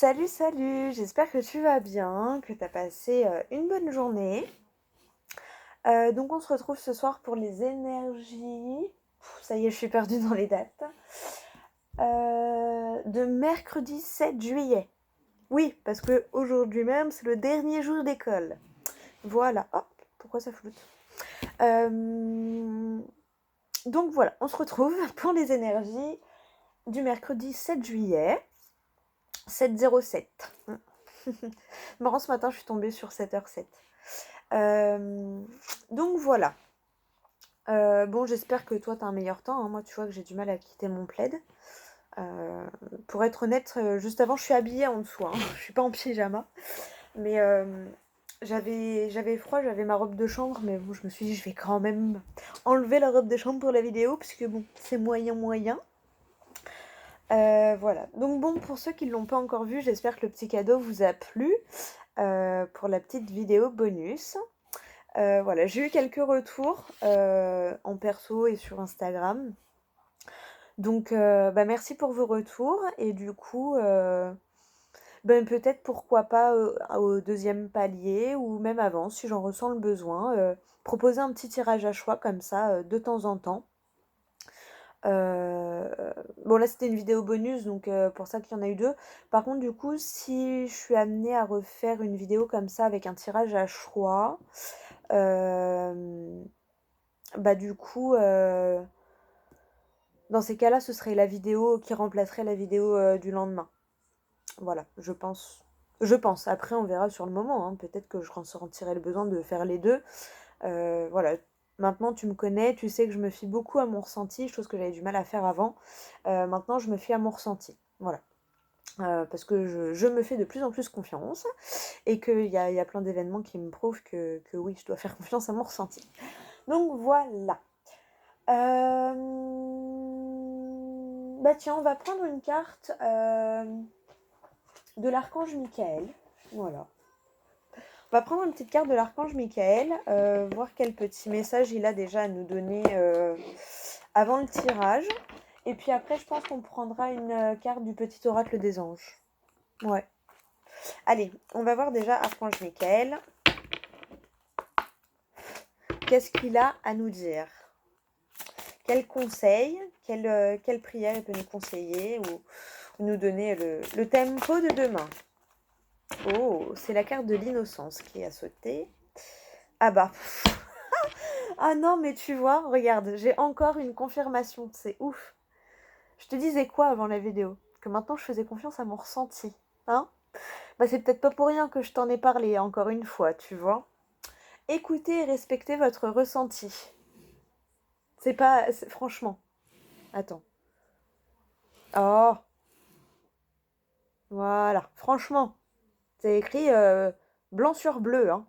Salut, salut, j'espère que tu vas bien, que tu as passé une bonne journée. Donc on se retrouve ce soir pour les énergies. Ça y est, je suis perdue dans les dates. De mercredi 7 juillet. Oui, parce que aujourd'hui même, c'est le dernier jour d'école. Voilà. Hop, pourquoi ça floute? Donc voilà, on se retrouve pour les énergies du mercredi 7 juillet. 7:07. Marrant, ce matin, je suis tombée sur 7h07. Donc voilà. Bon, j'espère que toi, t'as un meilleur temps, hein. Moi, tu vois que j'ai du mal à quitter mon plaid. Pour être honnête, juste avant, je suis habillée en dessous, hein. Je suis pas en pyjama. Mais j'avais froid, j'avais ma robe de chambre. Mais bon, je me suis dit, je vais quand même enlever la robe de chambre pour la vidéo. Parce que bon, c'est moyen. Voilà. Donc bon, pour ceux qui ne l'ont pas encore vu, j'espère que le petit cadeau vous a plu. Pour la petite vidéo bonus. Voilà, j'ai eu quelques retours en perso et sur Instagram. Donc merci pour vos retours. Et du coup, peut-être pourquoi pas au deuxième palier ou même avant, si j'en ressens le besoin, proposer un petit tirage à choix comme ça de temps en temps. Bon là c'était une vidéo bonus donc pour ça qu'il y en a eu deux. Par contre du coup si je suis amenée à refaire une vidéo comme ça avec un tirage à choix, du coup dans ces cas-là ce serait la vidéo qui remplacerait la vidéo du lendemain. Voilà, je pense. Après on verra sur le moment, hein. Peut-être que je ressentirai le besoin de faire les deux. Voilà. Maintenant, tu me connais, tu sais que je me fie beaucoup à mon ressenti, chose que j'avais du mal à faire avant. Maintenant, je me fie à mon ressenti. Voilà. Parce que je me fais de plus en plus confiance et qu'il y a plein d'événements qui me prouvent que oui, je dois faire confiance à mon ressenti. Donc voilà. Tiens, on va prendre une carte de l'archange Michael. Voilà. On va prendre une petite carte de l'archange Michael, voir quel petit message il a déjà à nous donner avant le tirage. Et puis après, je pense qu'on prendra une carte du petit oracle des anges. Ouais. Allez, on va voir déjà archange Michael. Qu'est-ce qu'il a à nous dire? Quel conseil, quelle prière il peut nous conseiller ou nous donner le tempo de demain? Oh, c'est la carte de l'innocence qui a sauté. Ah bah... Ah non, mais tu vois, regarde, j'ai encore une confirmation, c'est ouf. Je te disais quoi avant la vidéo? Que maintenant je faisais confiance à mon ressenti, hein? C'est peut-être pas pour rien que je t'en ai parlé encore une fois, tu vois. Écoutez et respectez votre ressenti. C'est pas... Franchement. Attends. Oh. Voilà. Franchement. C'est écrit blanc sur bleu, hein.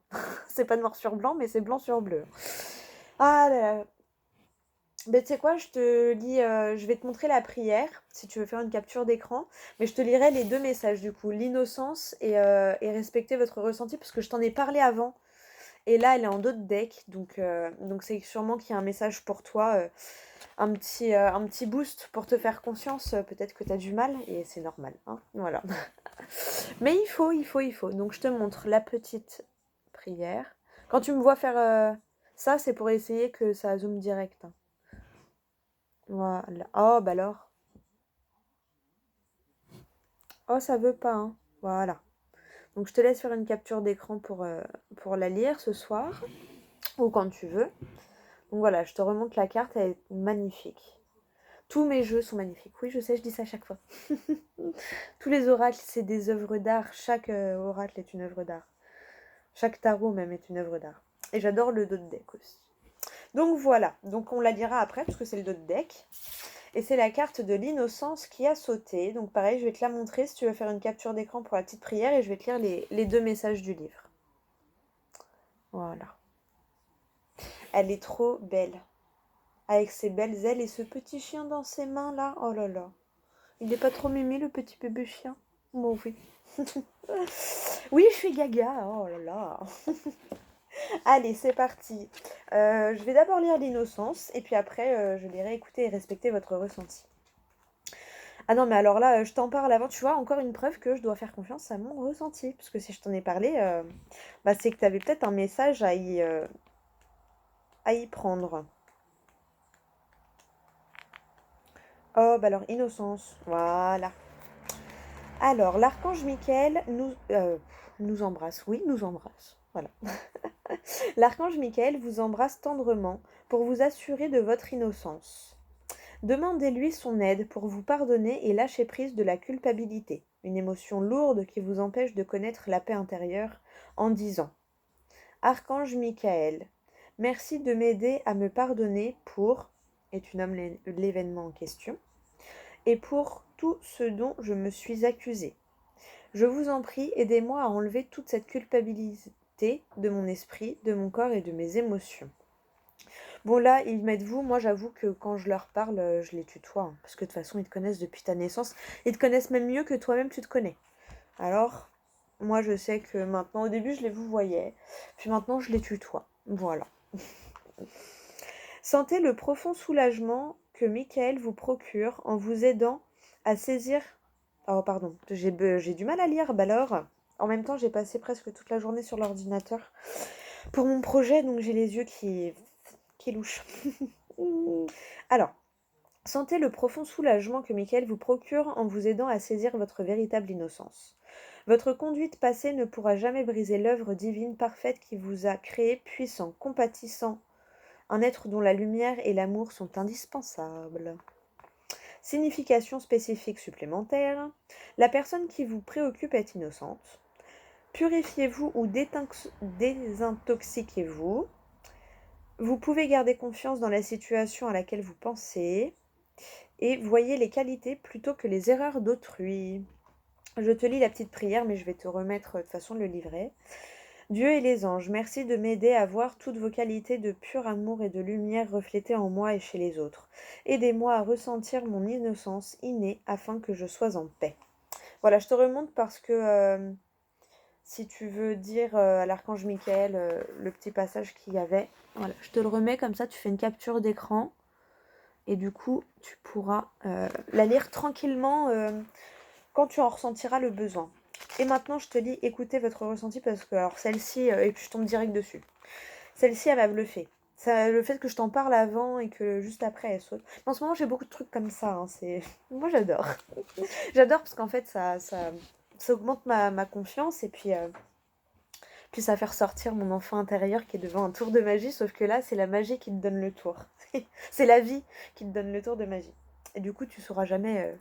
C'est pas noir sur blanc, mais c'est blanc sur bleu. Ah là là. Tu sais quoi, je te lis, je vais te montrer la prière, si tu veux faire une capture d'écran, mais je te lirai les deux messages du coup, l'innocence et respecter votre ressenti, parce que je t'en ai parlé avant, et là elle est en d'autres decks, donc c'est sûrement qu'il y a un message pour toi, un petit boost pour te faire confiance, peut-être que tu as du mal, et c'est normal, hein, voilà. Mais il faut, donc je te montre la petite prière. Quand tu me vois faire ça, c'est pour essayer que ça zoome direct, hein. Voilà. Oh, bah alors. Oh, ça veut pas, hein. Voilà. Donc, je te laisse faire une capture d'écran pour la lire ce soir. Ou quand tu veux. Donc, voilà, je te remonte la carte. Elle est magnifique. Tous mes jeux sont magnifiques. Oui, je sais, je dis ça à chaque fois. Tous les oracles, c'est des œuvres d'art. Chaque oracle est une œuvre d'art. Chaque tarot, même, est une œuvre d'art. Et j'adore le dos de deck aussi. Donc, voilà. Donc, on la lira après, parce que c'est le dos de deck. Et c'est la carte de l'innocence qui a sauté. Donc pareil, je vais te la montrer si tu veux faire une capture d'écran pour la petite prière et je vais te lire les deux messages du livre. Voilà. Elle est trop belle. Avec ses belles ailes et ce petit chien dans ses mains là. Oh là là. Il n'est pas trop mimi le petit bébé chien? Bon oui. Oui, je suis gaga. Oh là là. Allez, c'est parti. Je vais d'abord lire l'innocence et puis après je lirai écouter et respecter votre ressenti. Ah non, mais alors là, je t'en parle avant, tu vois, encore une preuve que je dois faire confiance à mon ressenti. Parce que si je t'en ai parlé, bah, c'est que tu avais peut-être un message à y prendre. Oh, bah alors, innocence. Voilà. Alors, l'archange Michael nous embrasse. Oui, nous embrasse. Voilà. L'archange Michael vous embrasse tendrement pour vous assurer de votre innocence. Demandez-lui son aide pour vous pardonner et lâcher prise de la culpabilité, une émotion lourde qui vous empêche de connaître la paix intérieure, en disant: Archange Michael, merci de m'aider à me pardonner pour, et tu nommes l'événement en question, et pour tout ce dont je me suis accusé. Je vous en prie, aidez-moi à enlever toute cette culpabilité de mon esprit, de mon corps et de mes émotions. Bon là, ils mettent vous, moi j'avoue que quand je leur parle, je les tutoie, hein, parce que de toute façon ils te connaissent depuis ta naissance, ils te connaissent même mieux que toi-même tu te connais. Alors, moi je sais que maintenant, au début je les vous voyais, puis maintenant je les tutoie. Voilà. Sentez le profond soulagement que Michael vous procure en vous aidant à saisir... Oh pardon, j'ai du mal à lire, bah alors... En même temps, j'ai passé presque toute la journée sur l'ordinateur pour mon projet, donc j'ai les yeux qui louchent. Alors, sentez le profond soulagement que Michael vous procure en vous aidant à saisir votre véritable innocence. Votre conduite passée ne pourra jamais briser l'œuvre divine parfaite qui vous a créé puissant, compatissant, un être dont la lumière et l'amour sont indispensables. Signification spécifique supplémentaire. La personne qui vous préoccupe est innocente. Purifiez-vous ou désintoxiquez-vous. Vous pouvez garder confiance dans la situation à laquelle vous pensez et voyez les qualités plutôt que les erreurs d'autrui. Je te lis la petite prière, mais je vais te remettre de toute façon le livret. Dieu et les anges, merci de m'aider à voir toutes vos qualités de pur amour et de lumière reflétées en moi et chez les autres. Aidez-moi à ressentir mon innocence innée afin que je sois en paix. Voilà, je te remonte parce que si tu veux dire à l'archange Michael le petit passage qu'il y avait, voilà, je te le remets comme ça, tu fais une capture d'écran et du coup tu pourras la lire tranquillement quand tu en ressentiras le besoin. Et maintenant je te dis écoutez votre ressenti parce que alors celle-ci, et puis je tombe direct dessus. Celle-ci elle m'a bluffé. Ça, le fait que je t'en parle avant et que juste après elle saute. En ce moment j'ai beaucoup de trucs comme ça, hein, moi j'adore. J'adore parce qu'en fait ça augmente ma confiance et puis ça fait ressortir mon enfant intérieur qui est devant un tour de magie, sauf que là, c'est la magie qui te donne le tour. C'est la vie qui te donne le tour de magie. Et du coup, tu sauras jamais,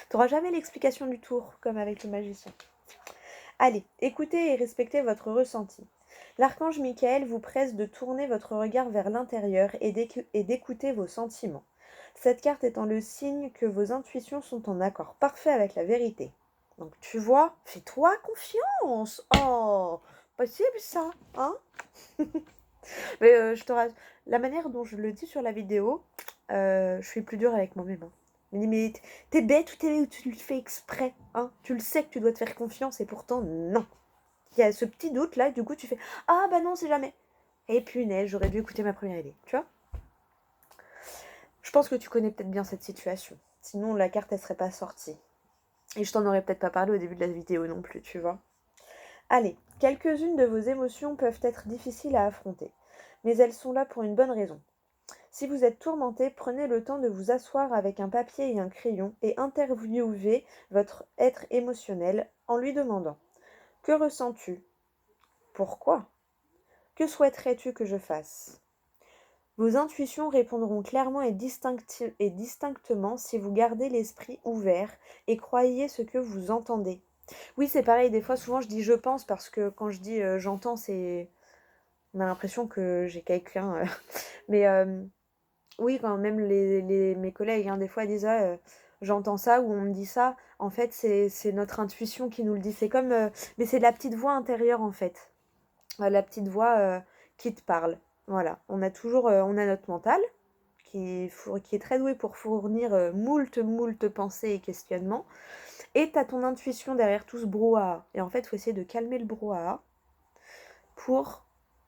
t'auras jamais l'explication du tour, comme avec le magicien. Allez, écoutez et respectez votre ressenti. L'archange Michael vous presse de tourner votre regard vers l'intérieur et d'écouter vos sentiments. Cette carte étant le signe que vos intuitions sont en accord parfait avec la vérité. Donc tu vois, fais-toi confiance. Oh, possible ça, hein? Mais je te rassure, la manière dont je le dis sur la vidéo, je suis plus dure avec moi-même, hein. Mais t'es bête ou tu le fais exprès, hein? Tu le sais que tu dois te faire confiance et pourtant non. Il y a ce petit doute là, du coup tu fais ah bah non, c'est jamais. Et punaise, j'aurais dû écouter ma première idée, tu vois? Je pense que tu connais peut-être bien cette situation. Sinon la carte elle serait pas sortie. Et je t'en aurais peut-être pas parlé au début de la vidéo non plus, tu vois. Allez, quelques-unes de vos émotions peuvent être difficiles à affronter, mais elles sont là pour une bonne raison. Si vous êtes tourmenté, prenez le temps de vous asseoir avec un papier et un crayon et interviewez votre être émotionnel en lui demandant: que ressens-tu? Pourquoi? Que souhaiterais-tu que je fasse? Vos intuitions répondront clairement et distinctement si vous gardez l'esprit ouvert et croyez ce que vous entendez. Oui, c'est pareil, des fois, souvent je dis je pense parce que quand je dis j'entends, c'est. On a l'impression que j'ai quelqu'un. Mais oui, quand même mes collègues, hein, des fois, disent ah, j'entends ça ou on me dit ça. En fait, c'est notre intuition qui nous le dit. C'est comme. Mais c'est la petite voix intérieure, en fait. La petite voix qui te parle. Voilà. On a toujours. On a notre mental qui est très doué pour fournir moult pensées et questionnements. Et tu as ton intuition derrière tout ce brouhaha. Et en fait, il faut essayer de calmer le brouhaha pour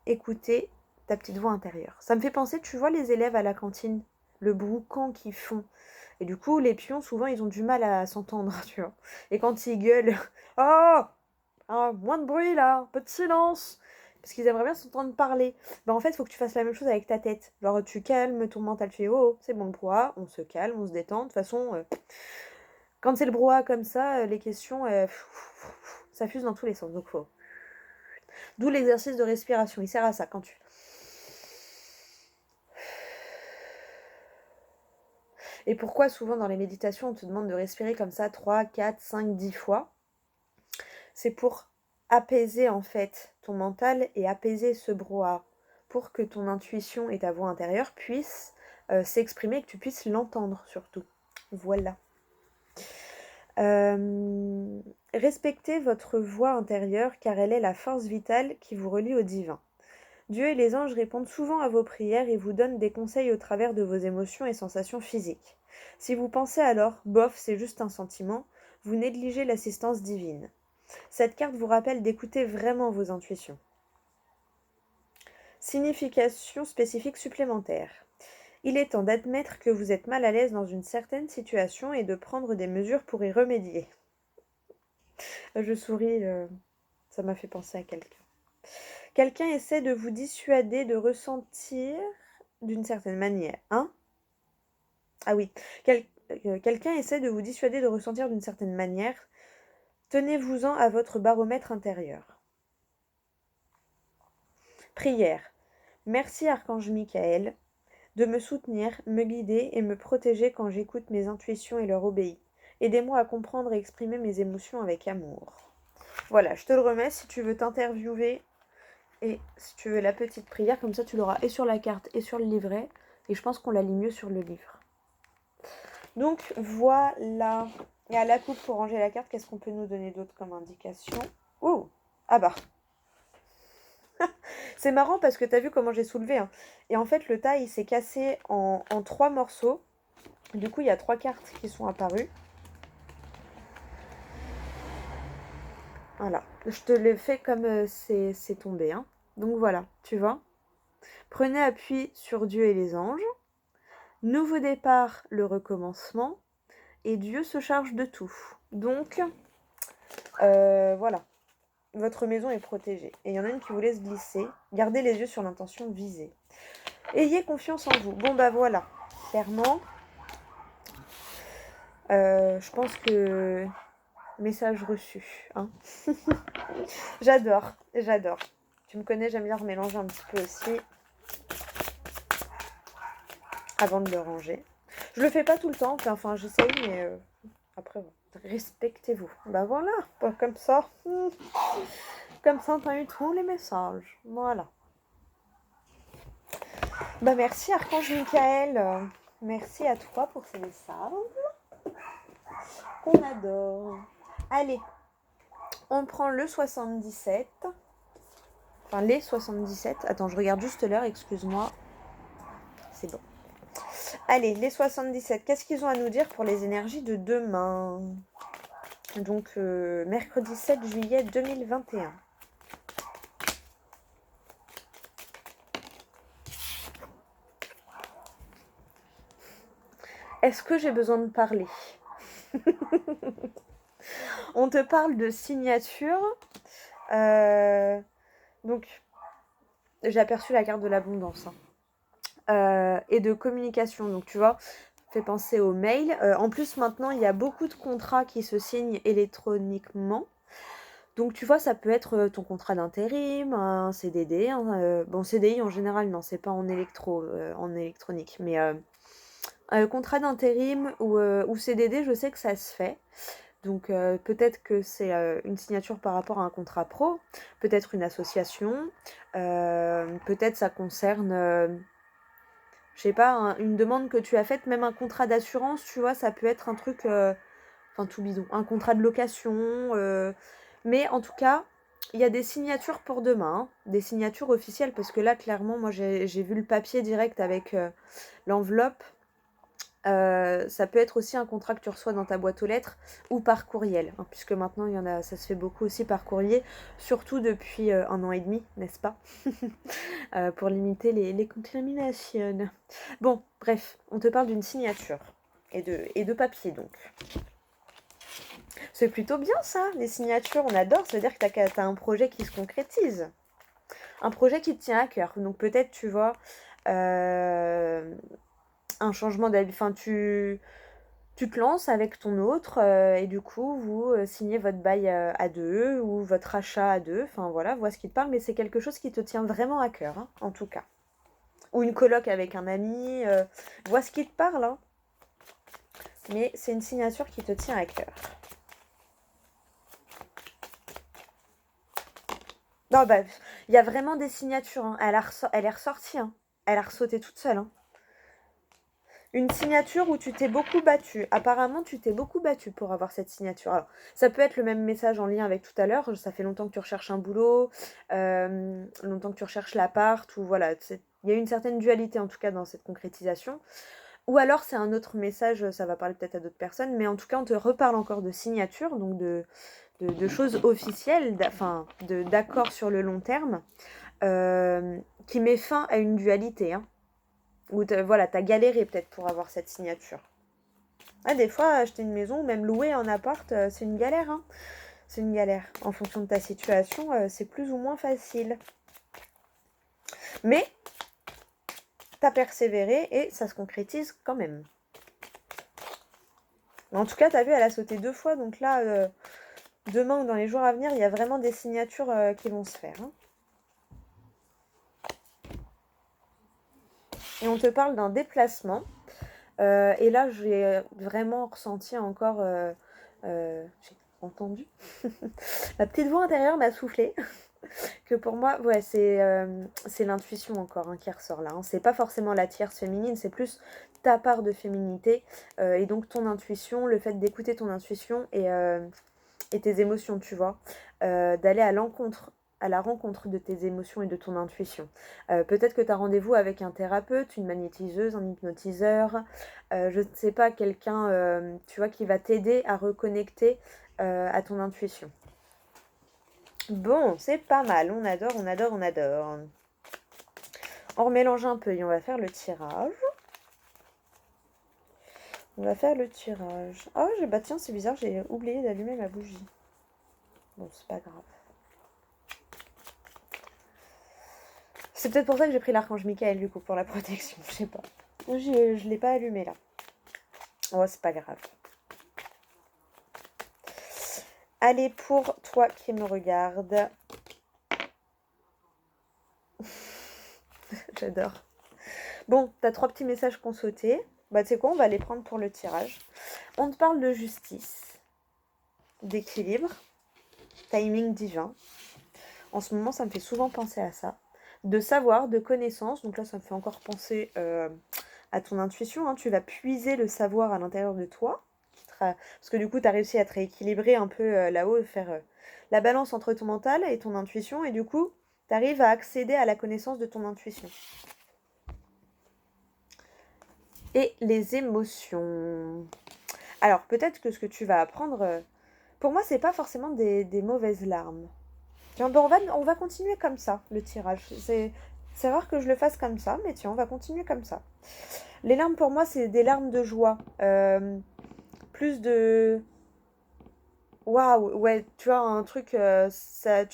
écouter ta petite voix intérieure. Ça me fait penser, tu vois les élèves à la cantine, le broucan qu'ils font. Et du coup, les pions, souvent, ils ont du mal à s'entendre, tu vois. Et quand ils gueulent, oh, moins de bruit là, un peu de silence, parce qu'ils aimeraient bien s'entendre parler. En fait, il faut que tu fasses la même chose avec ta tête. Genre, tu calmes ton mental, tu fais oh, c'est bon le brouhaha, on se calme, on se détend. De toute façon, quand c'est le brouhaha comme ça, les questions, ça fuse dans tous les sens. Donc, faut. D'où l'exercice de respiration, il sert à ça quand tu. Et pourquoi souvent dans les méditations, on te demande de respirer comme ça 3, 4, 5, 10 fois? C'est pour apaiser en fait ton mental et apaiser ce brouhaha pour que ton intuition et ta voix intérieure puissent s'exprimer et que tu puisses l'entendre surtout. Voilà. Respectez votre voix intérieure car elle est la force vitale qui vous relie au divin. Dieu et les anges répondent souvent à vos prières et vous donnent des conseils au travers de vos émotions et sensations physiques. Si vous pensez alors, bof, c'est juste un sentiment, vous négligez l'assistance divine. Cette carte vous rappelle d'écouter vraiment vos intuitions. Signification spécifique supplémentaire. Il est temps d'admettre que vous êtes mal à l'aise dans une certaine situation et de prendre des mesures pour y remédier. Je souris, ça m'a fait penser à quelqu'un. Quelqu'un essaie de vous dissuader de ressentir d'une certaine manière. Hein? Ah oui. Quelqu'un essaie de vous dissuader de ressentir d'une certaine manière. Tenez-vous-en à votre baromètre intérieur. Prière. Merci Archange Michael de me soutenir, me guider et me protéger quand j'écoute mes intuitions et leur obéis. Aidez-moi à comprendre et exprimer mes émotions avec amour. Voilà, je te le remets si tu veux t'interviewer et si tu veux la petite prière, comme ça tu l'auras et sur la carte et sur le livret. Et je pense qu'on la lit mieux sur le livre. Donc voilà. Et à la coupe pour ranger la carte, qu'est-ce qu'on peut nous donner d'autre comme indication? Oh, ah bah. C'est marrant parce que tu as vu comment j'ai soulevé. Hein. Et en fait, le taille s'est cassé en 3 morceaux. Du coup, il y a 3 cartes qui sont apparues. Voilà. Je te l'ai fait comme c'est tombé. Hein. Donc voilà, tu vois. Prenez appui sur Dieu et les anges. Nouveau départ, le recommencement. Et Dieu se charge de tout. Donc, voilà. Votre maison est protégée. Et il y en a une qui vous laisse glisser. Gardez les yeux sur l'intention visée. Ayez confiance en vous. Bon, bah voilà. Clairement, je pense que... Message reçu. Hein. J'adore. Tu me connais, j'aime bien remélanger un petit peu aussi. Avant de le ranger. Je le fais pas tout le temps. Enfin, j'essaye, mais après, respectez-vous. Bah voilà. Pas comme ça. Comme ça, t'as eu tous les messages. Voilà. Bah merci Archange Michael. Merci à toi pour ces messages. Qu'on adore. Allez. On prend le 77. Enfin, les 77. Attends, je regarde juste l'heure, excuse-moi. C'est bon. Allez, les 77. Qu'est-ce qu'ils ont à nous dire pour les énergies de demain? Donc, mercredi 7 juillet 2021. Est-ce que j'ai besoin de parler? On te parle de signature. Donc, j'ai aperçu la carte de l'abondance. Hein. Et de communication. Donc, tu vois, fait penser au mail. En plus, maintenant, il y a beaucoup de contrats qui se signent électroniquement. Donc, tu vois, ça peut être ton contrat d'intérim, un CDD. Bon, CDI, en général, non, c'est pas en électronique. Mais contrat d'intérim ou CDD, je sais que ça se fait. Donc peut-être que c'est une signature par rapport à un contrat pro, peut-être une association, peut-être ça concerne, je sais pas, une demande que tu as faite, même un contrat d'assurance, tu vois, ça peut être un truc, enfin tout bidon, un contrat de location, mais en tout cas, il y a des signatures pour demain, hein, des signatures officielles, parce que là, clairement, moi j'ai vu le papier direct avec l'enveloppe. Ça peut être aussi un contrat que tu reçois dans ta boîte aux lettres ou par courriel, hein, puisque maintenant il y en a, ça se fait beaucoup aussi par courrier, surtout depuis 1 an et demi, n'est-ce pas? Pour limiter les contaminations. Bon, bref, on te parle d'une signature. et de papier donc. C'est plutôt bien ça, les signatures, on adore, ça veut dire que t'as un projet qui se concrétise. Un projet qui te tient à cœur. Donc peut-être, tu vois, un changement d'habit, enfin tu te lances avec ton autre et du coup vous signez votre bail à deux ou votre achat à deux, enfin voilà, vois ce qui te parle, mais c'est quelque chose qui te tient vraiment à cœur, hein, en tout cas. Ou une coloc avec un ami, vois ce qui te parle, hein. Mais c'est une signature qui te tient à cœur. Non, bah, il y a vraiment des signatures, hein. Elle est ressortie, hein. Elle a ressauté toute seule, hein. Une signature où tu t'es beaucoup battu. Apparemment, tu t'es beaucoup battu pour avoir cette signature. Alors, ça peut être le même message en lien avec tout à l'heure. Ça fait longtemps que tu recherches un boulot, longtemps que tu recherches l'appart, ou voilà. Il y a une certaine dualité en tout cas dans cette concrétisation. Ou alors c'est un autre message, ça va parler peut-être à d'autres personnes, mais en tout cas on te reparle encore de signature, donc de choses officielles, d'accords sur le long terme, qui met fin à une dualité, hein. Ou voilà, t'as galéré peut-être pour avoir cette signature. Ah, des fois, acheter une maison ou même louer un appart, c'est une galère, hein. C'est une galère. En fonction de ta situation, c'est plus ou moins facile. Mais t'as persévéré et ça se concrétise quand même. En tout cas, t'as vu, elle a sauté 2 fois, donc là, demain ou dans les jours à venir, il y a vraiment des signatures qui vont se faire, hein. Et on te parle d'un déplacement. Et là, j'ai vraiment ressenti encore... j'ai entendu. La petite voix intérieure m'a soufflé. Que pour moi, ouais, c'est l'intuition encore, hein, qui ressort là, hein. C'est pas forcément la tierce féminine, c'est plus ta part de féminité. Et donc ton intuition, le fait d'écouter ton intuition et tes émotions, tu vois. D'aller à la rencontre de tes émotions et de ton intuition. Peut-être que tu as rendez-vous avec un thérapeute, une magnétiseuse, un hypnotiseur, je ne sais pas, quelqu'un, tu vois, qui va t'aider à reconnecter à ton intuition. Bon, c'est pas mal, on adore, on adore, on adore. On remélange un peu et on va faire le tirage. On va faire le tirage. Ah, bah tiens, c'est bizarre, j'ai oublié d'allumer ma bougie. Bon, c'est pas grave. C'est peut-être pour ça que j'ai pris l'archange Michael, du coup, pour la protection, je sais pas. Je l'ai pas allumé, là. Oh, c'est pas grave. Allez, pour toi qui me regarde. J'adore. Bon, t'as 3 petits messages qu'on sauté. Bah, tu sais quoi, on va les prendre pour le tirage. On te parle de justice, d'équilibre, timing divin. En ce moment, ça me fait souvent penser à ça. De savoir, de connaissance. Donc là, ça me fait encore penser à ton intuition, hein. Tu vas puiser le savoir à l'intérieur de toi. Parce que du coup, tu as réussi à te rééquilibrer un peu là-haut, faire la balance entre ton mental et ton intuition. Et du coup, tu arrives à accéder à la connaissance de ton intuition. Et les émotions. Alors, peut-être que ce que tu vas apprendre, pour moi, c'est pas forcément des mauvaises larmes. Tiens, bon, on va continuer comme ça, le tirage. C'est rare que je le fasse comme ça, mais tiens, on va continuer comme ça. Les larmes, pour moi, c'est des larmes de joie. Plus de... Waouh, ouais, tu vois, un truc, tu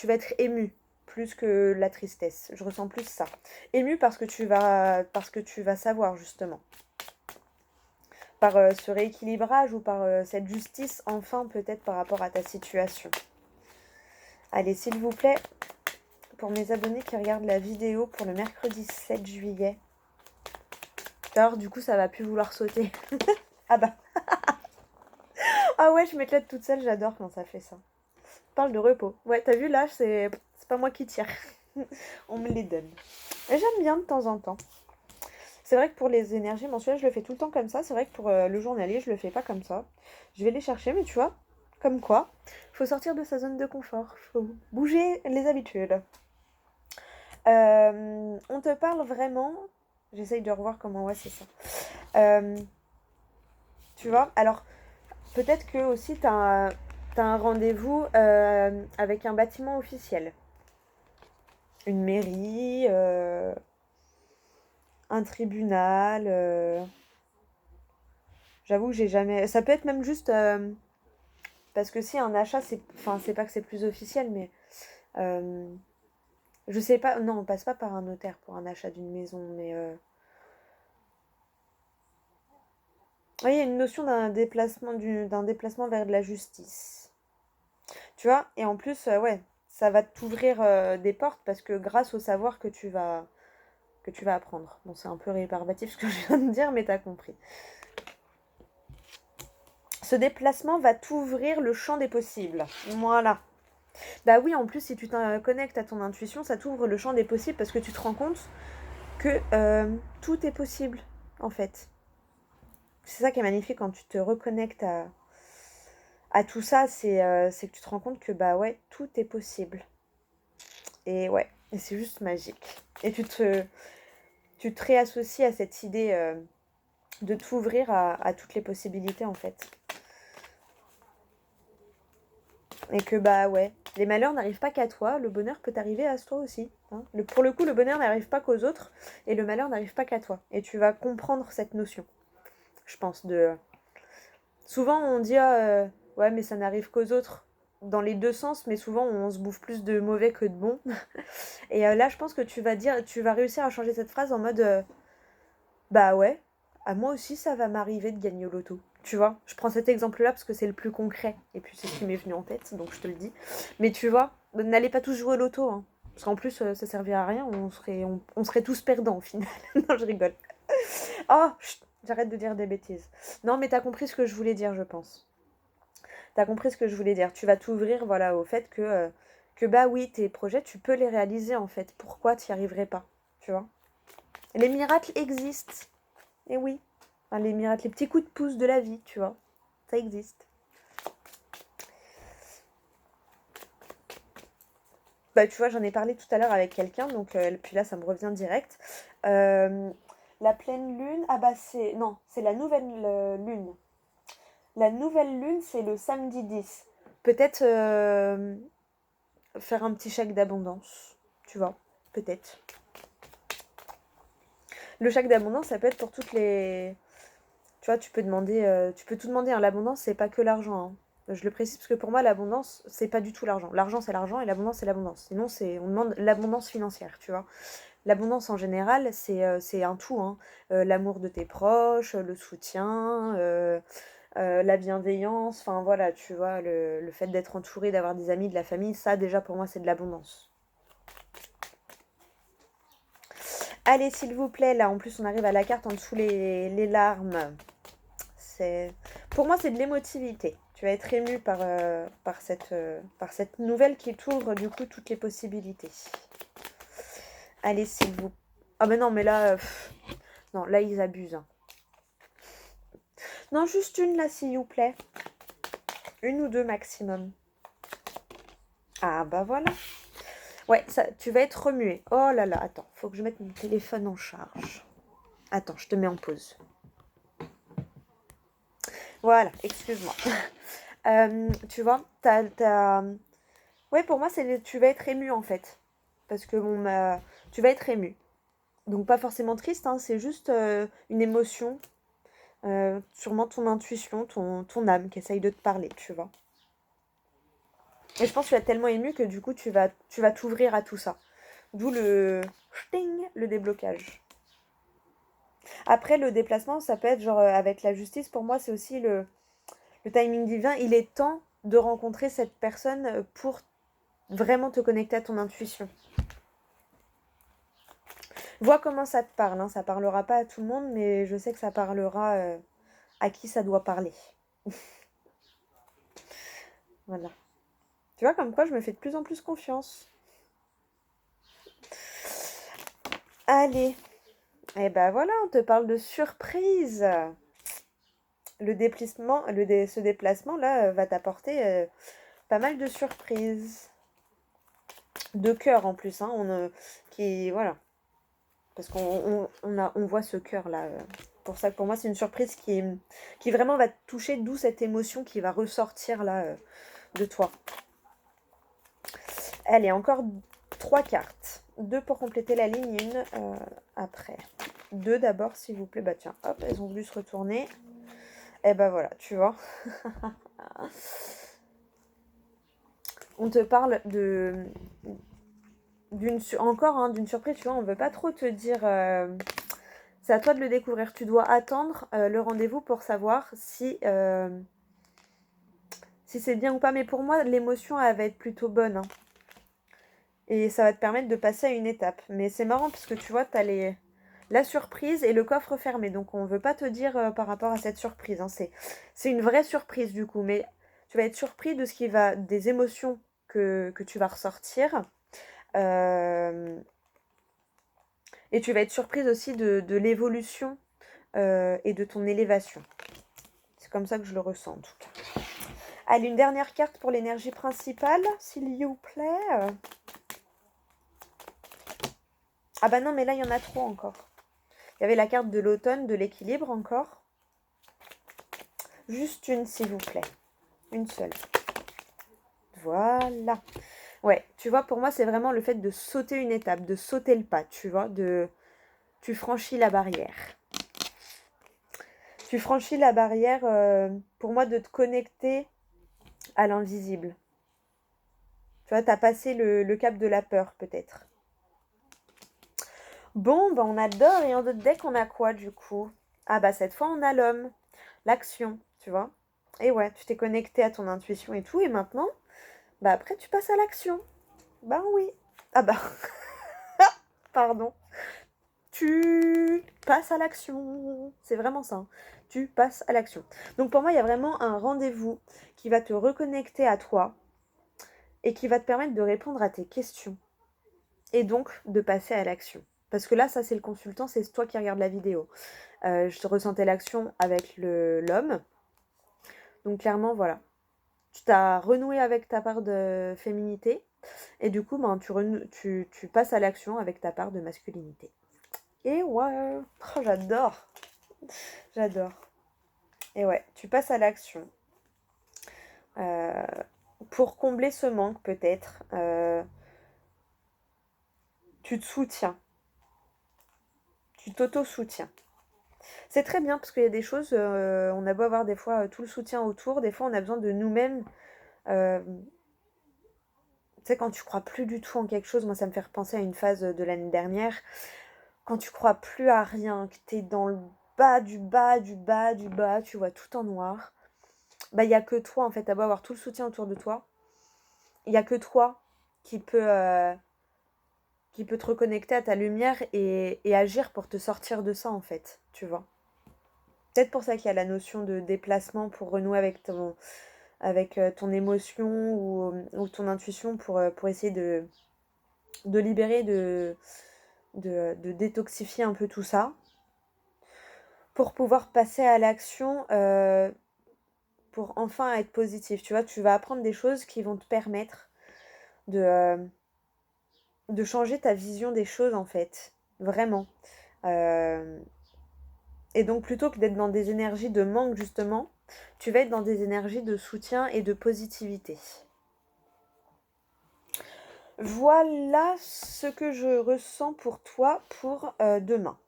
vas être ému plus que la tristesse. Je ressens plus ça. Ému parce que parce que tu vas savoir, justement. Par ce rééquilibrage ou par cette justice, enfin, peut-être par rapport à ta situation. Allez, s'il vous plaît, pour mes abonnés qui regardent la vidéo pour le mercredi 7 juillet. Alors, du coup, ça va plus vouloir sauter. Ah bah. Ah ouais, je m'éclate toute seule, j'adore quand ça fait ça. On parle de repos. Ouais, t'as vu, là, c'est pas moi qui tire. On me les donne. Et j'aime bien de temps en temps. C'est vrai que pour les énergies mensuelles, je le fais tout le temps comme ça. C'est vrai que pour le journalier, je le fais pas comme ça. Je vais les chercher, mais tu vois, comme quoi, faut sortir de sa zone de confort. Faut bouger les habitudes. On te parle vraiment... J'essaye de revoir comment... Ouais, c'est ça. Tu vois, alors, peut-être que aussi, t'as un rendez-vous avec un bâtiment officiel. Une mairie, un tribunal, J'avoue que j'ai jamais... Ça peut être même juste... parce que si un achat, c'est... Enfin, c'est pas que c'est plus officiel, mais... je sais pas... Non, on passe pas par un notaire pour un achat d'une maison, mais... Oui, il y a une notion d'un déplacement vers de la justice. Tu vois? Et en plus, ouais, ça va t'ouvrir des portes parce que grâce au savoir que tu vas apprendre. Bon, c'est un peu rébarbatif ce que je viens de dire, mais t'as compris. Ce déplacement va t'ouvrir le champ des possibles. Voilà. Bah oui, en plus, si tu te connectes à ton intuition, ça t'ouvre le champ des possibles parce que tu te rends compte que tout est possible, en fait. C'est ça qui est magnifique quand tu te reconnectes à tout ça, c'est que tu te rends compte que bah ouais, tout est possible. Et ouais, et c'est juste magique. Et tu te réassocies à cette idée de t'ouvrir à toutes les possibilités en fait. Et que bah ouais, les malheurs n'arrivent pas qu'à toi, le bonheur peut arriver à toi aussi. Hein. Pour le coup, le bonheur n'arrive pas qu'aux autres et le malheur n'arrive pas qu'à toi. Et tu vas comprendre cette notion, je pense. Souvent on dit ouais mais ça n'arrive qu'aux autres dans les deux sens, mais souvent on se bouffe plus de mauvais que de bon. Et là je pense que tu vas réussir à changer cette phrase en mode bah ouais, à moi aussi ça va m'arriver de gagner au loto. Tu vois, je prends cet exemple-là parce que c'est le plus concret. Et puis c'est ce qui m'est venu en tête, donc je te le dis. Mais tu vois, n'allez pas tous jouer au loto. Hein. Parce qu'en plus, ça servirait à rien. On serait tous perdants au final. Non, je rigole. Oh, chut, j'arrête de dire des bêtises. Non, mais t'as compris ce que je voulais dire, je pense. T'as compris ce que je voulais dire. Tu vas t'ouvrir, voilà, au fait que bah oui, tes projets, tu peux les réaliser en fait. Pourquoi tu n'y arriverais pas, tu vois? Les miracles existent. Et oui. Enfin, les miracles, les petits coups de pouce de la vie, tu vois. Ça existe. Bah, tu vois, j'en ai parlé tout à l'heure avec quelqu'un, donc puis là, ça me revient direct. La pleine lune, ah bah c'est... Non, c'est la nouvelle lune. La nouvelle lune, c'est le samedi 10. Peut-être faire un petit chèque d'abondance, tu vois, peut-être. Le chèque d'abondance, ça peut être pour toutes les... Tu vois, tu peux tout demander. Hein. L'abondance, c'est pas que l'argent. Hein. Je le précise parce que pour moi, l'abondance, c'est pas du tout l'argent. L'argent, c'est l'argent et l'abondance, c'est l'abondance. Sinon, on demande l'abondance financière, tu vois. L'abondance en général, c'est un tout. Hein. L'amour de tes proches, le soutien, la bienveillance. Enfin, voilà, tu vois, le fait d'être entouré, d'avoir des amis, de la famille, ça, déjà, pour moi, c'est de l'abondance. Allez, s'il vous plaît, là, en plus, on arrive à la carte en dessous les larmes. Pour moi, c'est de l'émotivité. Tu vas être ému par cette nouvelle qui t'ouvre du coup toutes les possibilités. Allez, s'il vous... Ah mais non, mais là... non, là, ils abusent. Hein. Non, juste une, là, s'il vous plaît. Une ou deux maximum. Ah, bah voilà. Ouais, ça, tu vas être remué. Oh là là, attends, faut que je mette mon téléphone en charge. Attends, je te mets en pause. Voilà, excuse-moi. Tu vois, ouais, pour moi, tu vas être ému en fait. Parce que bon, tu vas être ému. Donc pas forcément triste, hein, c'est juste une émotion. Sûrement ton intuition, ton âme qui essaye de te parler, tu vois. Et je pense que tu vas être tellement ému que du coup, tu vas t'ouvrir à tout ça. D'où le déblocage. Après, le déplacement, ça peut être genre avec la justice. Pour moi, c'est aussi le timing divin. Il est temps de rencontrer cette personne pour vraiment te connecter à ton intuition. Vois comment ça te parle. Hein. Ça parlera pas à tout le monde, mais je sais que ça parlera à qui ça doit parler. Voilà. Tu vois, comme quoi je me fais de plus en plus confiance. Allez. Et ben voilà, on te parle de surprise. Ce déplacement-là va t'apporter pas mal de surprises. De cœur en plus, hein. Voilà. Parce on voit ce cœur-là. Pour ça que pour moi, c'est une surprise qui vraiment va te toucher, d'où cette émotion qui va ressortir là de toi. Allez, encore 3 cartes. 2 pour compléter la ligne, une après. 2 d'abord, s'il vous plaît. Bah tiens, hop, elles ont voulu se retourner. Eh ben voilà, tu vois. On te parle encore hein, d'une surprise, tu vois, on veut pas trop te dire... c'est à toi de le découvrir. Tu dois attendre le rendez-vous pour savoir si c'est bien ou pas. Mais pour moi, l'émotion, elle va être plutôt bonne, hein. Et ça va te permettre de passer à une étape. Mais c'est marrant parce que tu vois, t'as la surprise et le coffre fermé. Donc on veut pas te dire par rapport à cette surprise, hein. C'est une vraie surprise du coup. Mais tu vas être surpris de des émotions que tu vas ressortir. Et tu vas être surprise aussi de l'évolution et de ton élévation. C'est comme ça que je le ressens en tout cas. Allez, une dernière carte pour l'énergie principale, s'il vous plaît. Ah bah non, mais là, il y en a trop encore. Il y avait la carte de l'automne, de l'équilibre encore. Juste une, s'il vous plaît. Une seule. Voilà. Ouais, tu vois, pour moi, c'est vraiment le fait de sauter une étape, de sauter le pas, tu vois, tu franchis la barrière. Tu franchis la barrière, pour moi, de te connecter à l'invisible. Tu vois, t'as passé le cap de la peur, peut-être. Bon, bah on adore. Et en d'autres deck, on a quoi, du coup? Ah bah cette fois, on a l'homme. L'action, tu vois. Et ouais, tu t'es connecté à ton intuition et tout. Et maintenant, bah après, tu passes à l'action. Bah oui. Ah bah, pardon. Tu passes à l'action. C'est vraiment ça, hein. Tu passes à l'action. Donc pour moi, il y a vraiment un rendez-vous qui va te reconnecter à toi et qui va te permettre de répondre à tes questions et donc de passer à l'action. Parce que là, ça c'est le consultant, c'est toi qui regardes la vidéo. Je ressentais l'action avec l'homme. Donc clairement, voilà. Tu t'as renoué avec ta part de féminité et du coup, ben, tu passes à l'action avec ta part de masculinité. Et ouais, oh, j'adore. J'adore. Et ouais, tu passes à l'action. Euh, pour combler ce manque, peut-être, tu te soutiens. Tu t'auto-soutiens. C'est très bien parce qu'il y a des choses, on a beau avoir des fois tout le soutien autour, des fois on a besoin de nous-mêmes. Tu sais, quand tu crois plus du tout en quelque chose, moi ça me fait repenser à une phase de l'année dernière, quand tu crois plus à rien, que t'es dans le bas du bas du bas du bas, tu vois tout en noir, bah il n'y a que toi en fait, t'as beau avoir tout le soutien autour de toi, il n'y a que toi qui peut te reconnecter à ta lumière et agir pour te sortir de ça en fait, tu vois. Peut-être pour ça qu'il y a la notion de déplacement pour renouer avec ton émotion ou ton intuition pour essayer de libérer, de détoxifier un peu tout ça, pour pouvoir passer à l'action, pour enfin être positif. Tu vois, tu vas apprendre des choses qui vont te permettre de changer ta vision des choses en fait, vraiment. Euh, et donc plutôt que d'être dans des énergies de manque justement, tu vas être dans des énergies de soutien et de positivité. Voilà ce que je ressens pour toi pour demain.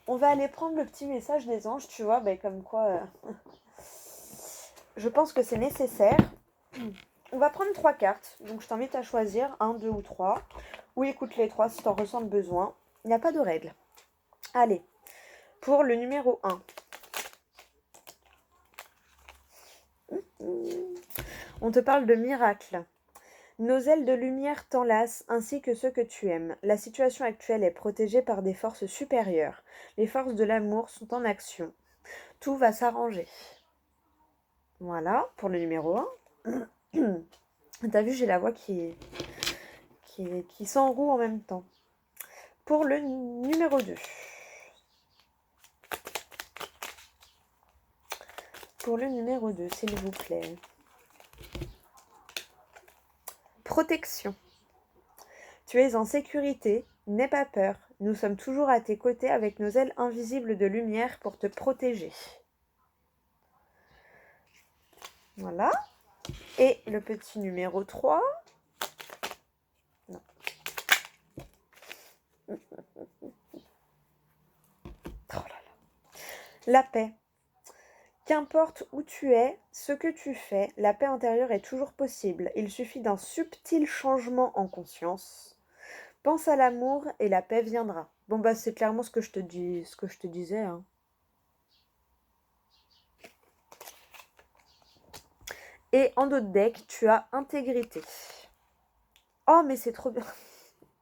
On va aller prendre le petit message des anges, tu vois, ben, comme quoi je pense que c'est nécessaire. On va prendre 3 cartes, donc je t'invite à choisir 1, 2 ou 3. Ou écoute les 3 si tu en ressens le besoin. Il n'y a pas de règle. Allez, pour le numéro 1. On te parle de miracle. Nos ailes de lumière t'enlacent ainsi que ceux que tu aimes. La situation actuelle est protégée par des forces supérieures. Les forces de l'amour sont en action. Tout va s'arranger. Voilà, pour le numéro 1. T'as vu, j'ai la voix qui s'enroue en même temps. Pour le numéro 2. Pour le numéro 2, s'il vous plaît. Protection. Tu es en sécurité, n'aie pas peur. Nous sommes toujours à tes côtés avec nos ailes invisibles de lumière pour te protéger. Voilà. Et le petit numéro 3. Non. Oh là là. La paix. Qu'importe où tu es, ce que tu fais, la paix intérieure est toujours possible. Il suffit d'un subtil changement en conscience. Pense à l'amour et la paix viendra. Bon bah c'est clairement ce que je te dis, ce que je te disais, hein. Et en d'autres decks, tu as intégrité. Oh mais c'est trop bien.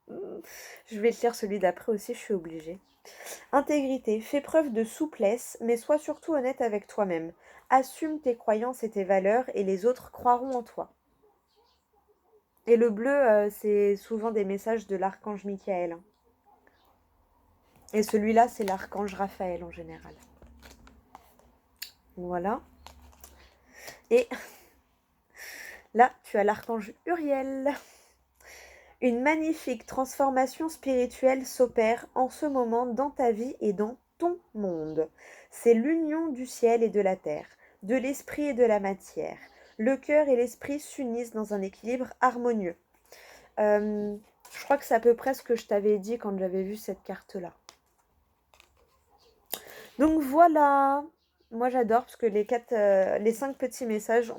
Je vais te lire celui d'après aussi, je suis obligée. Intégrité, fais preuve de souplesse, mais sois surtout honnête avec toi-même. Assume tes croyances et tes valeurs et les autres croiront en toi. Et le bleu, c'est souvent des messages de l'archange Michael, hein. Et celui-là, c'est l'archange Raphaël en général. Voilà. Et là, tu as l'archange Uriel. Une magnifique transformation spirituelle s'opère en ce moment dans ta vie et dans ton monde. C'est l'union du ciel et de la terre, de l'esprit et de la matière. Le cœur et l'esprit s'unissent dans un équilibre harmonieux. Je crois que c'est à peu près ce que je t'avais dit quand j'avais vu cette carte-là. Donc voilà, moi j'adore parce que les 5 petits messages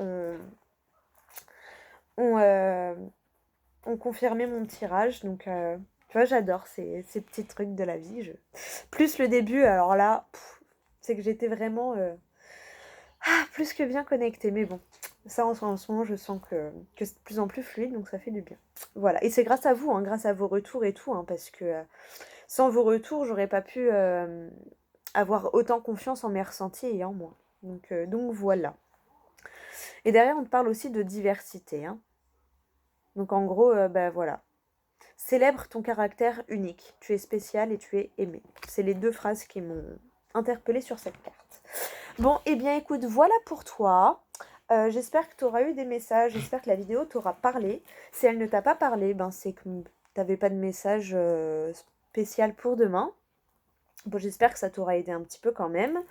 ont confirmé mon tirage. Donc tu vois, j'adore ces petits trucs de la vie. Plus le début, alors là, c'est que j'étais vraiment plus que bien connectée. Mais bon, ça en ce moment, je sens que c'est de plus en plus fluide, donc ça fait du bien. Voilà, et c'est grâce à vous, hein, grâce à vos retours et tout, hein, parce que sans vos retours, j'aurais pas pu avoir autant confiance en mes ressentis et en moi. Donc voilà. Et derrière, on te parle aussi de diversité, hein. Donc en gros, bah voilà. Célèbre ton caractère unique. Tu es spécial et tu es aimé. C'est les 2 phrases qui m'ont interpellée sur cette carte. Bon, eh bien écoute, voilà pour toi. J'espère que tu auras eu des messages. J'espère que la vidéo t'aura parlé. Si elle ne t'a pas parlé, ben c'est que tu n'avais pas de message spécial pour demain. Bon, j'espère que ça t'aura aidé un petit peu quand même.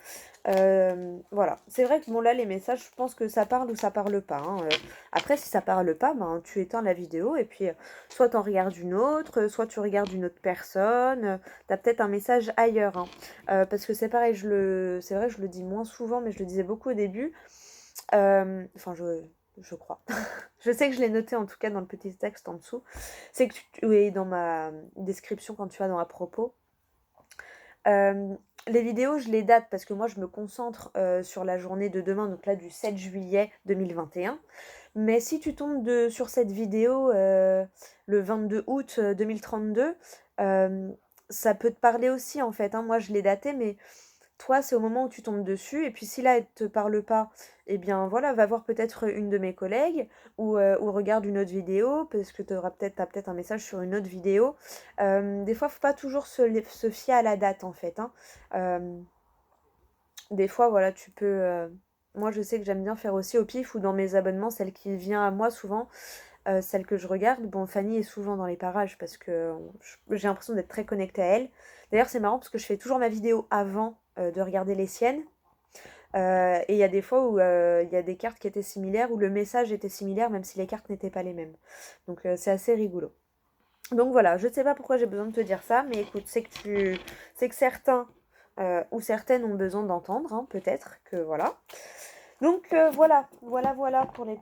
Voilà. C'est vrai que bon là, les messages, je pense que ça parle ou ça parle pas, hein. Après, si ça parle pas, ben, tu éteins la vidéo et puis soit tu en regardes une autre, soit tu regardes une autre personne. Tu as peut-être un message ailleurs, hein. Parce que c'est pareil, c'est vrai, je le dis moins souvent, mais je le disais beaucoup au début. Enfin, je crois. Je sais que je l'ai noté en tout cas dans le petit texte en dessous. C'est que oui, dans ma description quand tu vas dans à propos. Les vidéos, je les date parce que moi, je me concentre sur la journée de demain, donc là, du 7 juillet 2021. Mais si tu tombes sur cette vidéo le 22 août 2032, ça peut te parler aussi, en fait, hein. Moi, je l'ai daté, mais toi, c'est au moment où tu tombes dessus. Et puis, si là, elle te parle pas, eh bien, voilà, va voir peut-être une de mes collègues ou regarde une autre vidéo parce que t'as peut-être un message sur une autre vidéo. Des fois, faut pas toujours se fier à la date, en fait, hein. Des fois, voilà, tu peux... moi, je sais que j'aime bien faire aussi au pif ou dans mes abonnements, celle qui vient à moi souvent, celle que je regarde. Bon, Fanny est souvent dans les parages parce que j'ai l'impression d'être très connectée à elle. D'ailleurs, c'est marrant parce que je fais toujours ma vidéo avant de regarder les siennes. Et il y a des fois où il y a des cartes qui étaient similaires, où le message était similaire, même si les cartes n'étaient pas les mêmes. Donc c'est assez rigolo. Donc voilà, je ne sais pas pourquoi j'ai besoin de te dire ça, mais écoute, c'est que certains ou certaines ont besoin d'entendre, hein, peut-être que voilà. Donc voilà pour les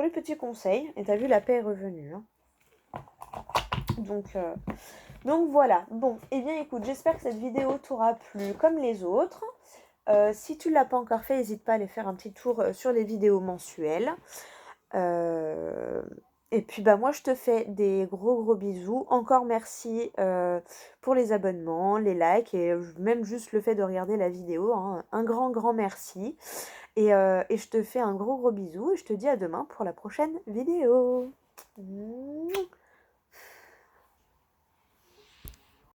petits conseils. Et t'as vu, la paix est revenue, hein. Donc voilà. Bon, et bien écoute, j'espère que cette vidéo t'aura plu comme les autres. Si tu ne l'as pas encore fait, n'hésite pas à aller faire un petit tour sur les vidéos mensuelles. Et puis bah moi je te fais des gros bisous. Encore merci pour les abonnements, les likes et même juste le fait de regarder la vidéo, hein. Un grand merci. Et je te fais un gros bisou et je te dis à demain pour la prochaine vidéo.